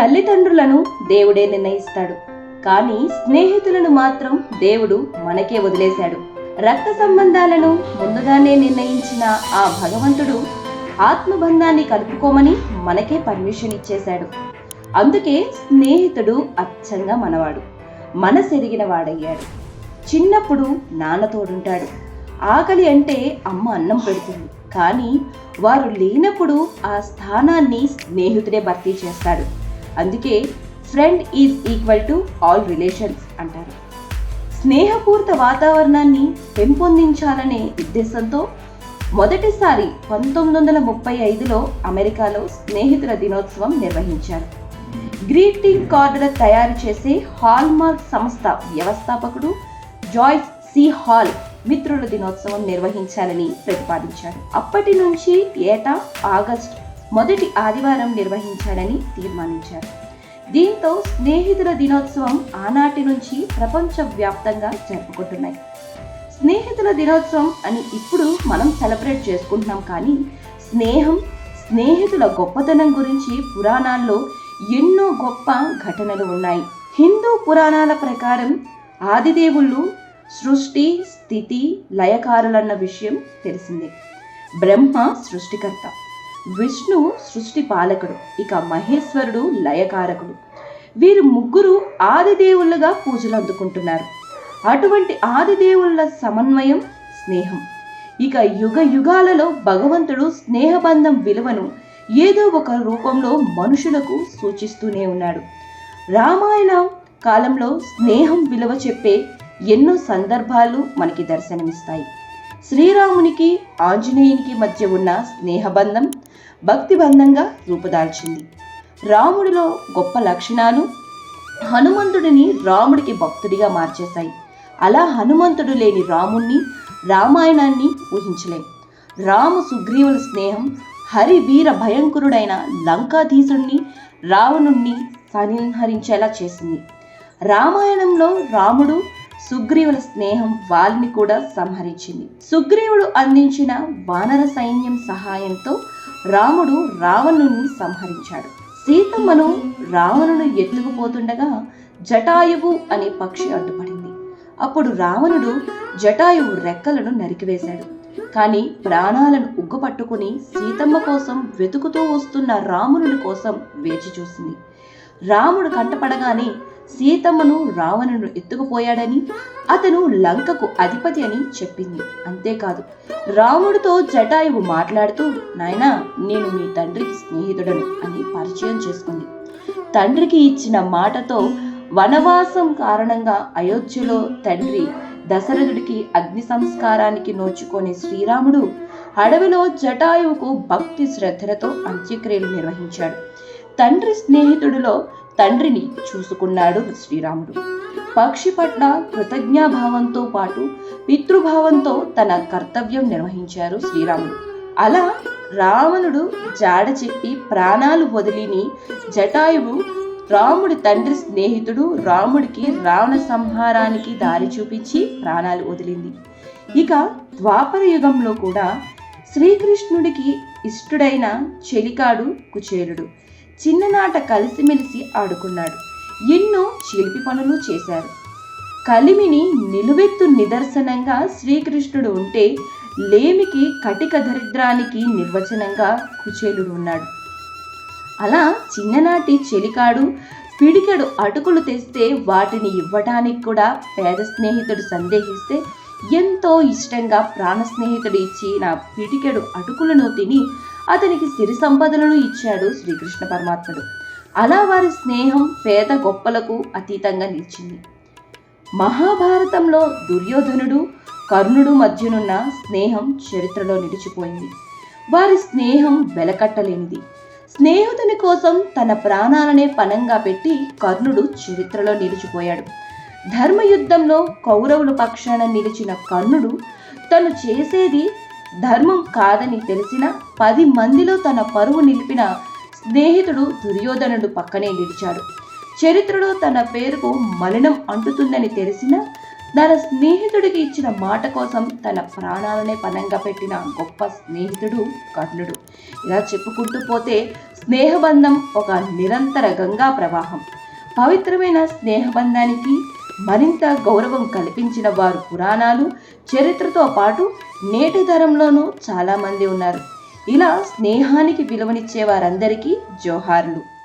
తల్లిదండ్రులను దేవుడే నిర్ణయిస్తాడు, కానీ స్నేహితులను మాత్రం దేవుడు మనకే వదిలేశాడు. రక్త సంబంధాలను ముందుగానే నిర్ణయించిన ఆ భగవంతుడు ఆత్మబంధాన్ని కలుపుకోమని మనకే పర్మిషన్ ఇచ్చేశాడు. అందుకే స్నేహితుడు అచ్చంగా మనవాడు, మనసెరిగిన వాడయ్యాడు. చిన్నప్పుడు నాన్న తోడుంటాడు, ఆకలి అంటే అమ్మ అన్నం పెడుతుంది, కానీ వారు లేనప్పుడు ఆ స్థానాన్ని స్నేహితుడే భర్తీ చేస్తాడు. అందుకే friend is equal to all relations అంటారు. స్నేహపూరిత వాతావరణాన్ని పెంపొందించాలనే ఉద్దేశంతో మొదటిసారి 1935లో అమెరికాలో స్నేహితుల దినోత్సవం నిర్వహించారు. గ్రీటింగ్ కార్డుల తయారు చేసే హాల్మార్క్ సంస్థ వ్యవస్థాపకుడు జాయిస్ సి హాల్ మిత్రుల దినోత్సవం నిర్వహించాలని ప్రతిపాదించాడు. అప్పటి నుంచి ఏటా ఆగస్టు మొదటి ఆదివారం నిర్వహించాలని తీర్మానించారు. దీంతో స్నేహితుల దినోత్సవం ఆనాటి నుంచి ప్రపంచవ్యాప్తంగా జరుపుకుంటున్నాయి. స్నేహితుల దినోత్సవం అని ఇప్పుడు మనం సెలబ్రేట్ చేసుకుంటున్నాం, కానీ స్నేహితుల గొప్పతనం గురించి పురాణాల్లో ఎన్నో గొప్ప ఘటనలు ఉన్నాయి. హిందూ పురాణాల ప్రకారం ఆదిదేవుళ్ళు సృష్టి, స్థితి, లయకారులన్న విషయం తెలిసిందే. బ్రహ్మ సృష్టికర్త, విష్ణు సృష్టి పాలకుడు, ఇక మహేశ్వరుడు లయకారకుడు. వీరు ముగ్గురు ఆదిదేవుళ్ళుగా పూజలు అందుకుంటున్నారు. అటువంటి ఆదిదేవుళ్ళ సమన్వయం స్నేహం. ఇక యుగ యుగాలలో భగవంతుడు స్నేహబంధం విలువను ఏదో ఒక రూపంలో మనుషులకు సూచిస్తూనే ఉన్నాడు. రామాయణ కాలంలో స్నేహం విలువ చెప్పే ఎన్నో సందర్భాలు మనకి దర్శనమిస్తాయి. శ్రీరామునికి ఆంజనేయునికి మధ్య ఉన్న స్నేహబంధం భక్తిబంధంగా రూపుదాల్చింది. రాముడిలో గొప్ప లక్షణాలు హనుమంతుడిని రాముడికి భక్తుడిగా మార్చేశాయి. అలా హనుమంతుడు లేని రామాయణాన్ని ఊహించలేం. రాము సుగ్రీవుల స్నేహం హరి వీర భయంకరుడైన లంకాధీసుడిని రావణుణ్ణి సంహరించేలా చేసింది. రామాయణంలో రాముడు సుగ్రీవుల స్నేహం వాళ్ళని కూడా సంహరించింది. సుగ్రీవుడు అందించిన వానర సైన్యం సహాయంతో రాముడు రావణుణ్ణి సంహరించాడు. సీతమ్మను రావణుడు ఎత్తుకుపోతుండగా జటాయువు అనే పక్షి అడ్డుపడింది. అప్పుడు రావణుడు జటాయువు రెక్కలను నరికివేశాడు. కానీ ప్రాణాలను ఉగ్గుపట్టుకుని సీతమ్మ కోసం వెతుకుతూ వస్తున్న రావణుని కోసం వేచి చూసింది. రాముడు కంటపడగానే సీతమ్మను రావణుడు ఎత్తుకుపోయాడని, అతను లంకకు అధిపతి అని చెప్పింది. అంతేకాదు, రాముడితో జటాయువు మాట్లాడుతూ, నాయనా, నేను మీ తండ్రికి స్నేహితుడను అని పరిచయం చేసుకుంది. తండ్రికి ఇచ్చిన మాటతో వనవాసం కారణంగా అయోధ్యలో తండ్రి దశరథుడికి అగ్ని సంస్కారానికి నోచుకొని శ్రీరాముడు అడవిలో జటాయువుకు భక్తి శ్రద్ధలతో అంత్యక్రియలు నిర్వహించాడు. తండ్రి స్నేహితుడిలో తండ్రిని చూసుకున్నాడు శ్రీరాముడు. పక్షి పట్ల కృతజ్ఞాభావంతో పాటు పితృభావంతో తన కర్తవ్యం నిర్వహించారు శ్రీరాముడు. అలా రావణుడు జాడ చెప్పి ప్రాణాలు వదిలిని జటాయువు రాముడి తండ్రి స్నేహితుడు రాముడికి రావణ సంహారానికి దారి చూపించి ప్రాణాలు వదిలింది. ఇక ద్వాపర యుగంలో కూడా శ్రీకృష్ణుడికి ఇష్టుడైన చెలికాడు కుచేలుడు చిన్ననాట కలిసిమెలిసి ఆడుకున్నాడు. ఎన్నో చిలిపి పనులు చేశారు. కలిమిని నిలువెత్తు నిదర్శనంగా శ్రీకృష్ణుడు ఉంటే, లేమికి కటిక దరిద్రానికి నిర్వచనంగా కుచేలుడు ఉన్నాడు. అలా చిన్ననాటి చెలికాడు పిడికెడు అటుకులు తెస్తే వాటిని ఇవ్వటానికి కూడా పేద స్నేహితుడు సందేహిస్తే ఎంతో ఇష్టంగా ప్రాణ స్నేహితుడు ఇచ్చి నా పిడికెడు అటుకులను తిని అతనికి సిరి సంపదలను ఇచ్చాడు శ్రీకృష్ణ పరమాత్ముడు. అలా వారి స్నేహం పేద గొప్పలకు అతీతంగా నిలిచింది. మహాభారతంలో దుర్యోధనుడు కర్ణుడు మధ్యనున్న స్నేహం చరిత్రలో నిలిచిపోయింది. వారి స్నేహం వెలకట్టలేనిది. స్నేహితుని కోసం తన ప్రాణాలనే పణంగా పెట్టి కర్ణుడు చరిత్రలో నిలిచిపోయాడు. ధర్మయుద్ధంలో కౌరవుల పక్షాన నిలిచిన కర్ణుడు తను చేసేది ధర్మం కాదని తెలిసిన 10 మందిలో తన పరువు నిలిపిన స్నేహితుడు దుర్యోధనుడు పక్కనే నిలిచాడు. చరిత్రలో తన పేరుకు మలినం అంటుతుందని తెలిసిన తన స్నేహితుడికి ఇచ్చిన మాట కోసం తన ప్రాణాలనే పణంగా పెట్టిన గొప్ప స్నేహితుడు కర్ణుడు. ఇలా చెప్పుకుంటూ పోతే స్నేహబంధం ఒక నిరంతర గంగా ప్రవాహం. పవిత్రమైన స్నేహబంధానికి మరింత గౌరవం కల్పించిన వారు పురాణాలు, చరిత్రతో పాటు నేటి తరంలోనూ చాలామంది ఉన్నారు. ఇలా స్నేహానికి విలువనిచ్చే వారందరికీ జోహార్లు.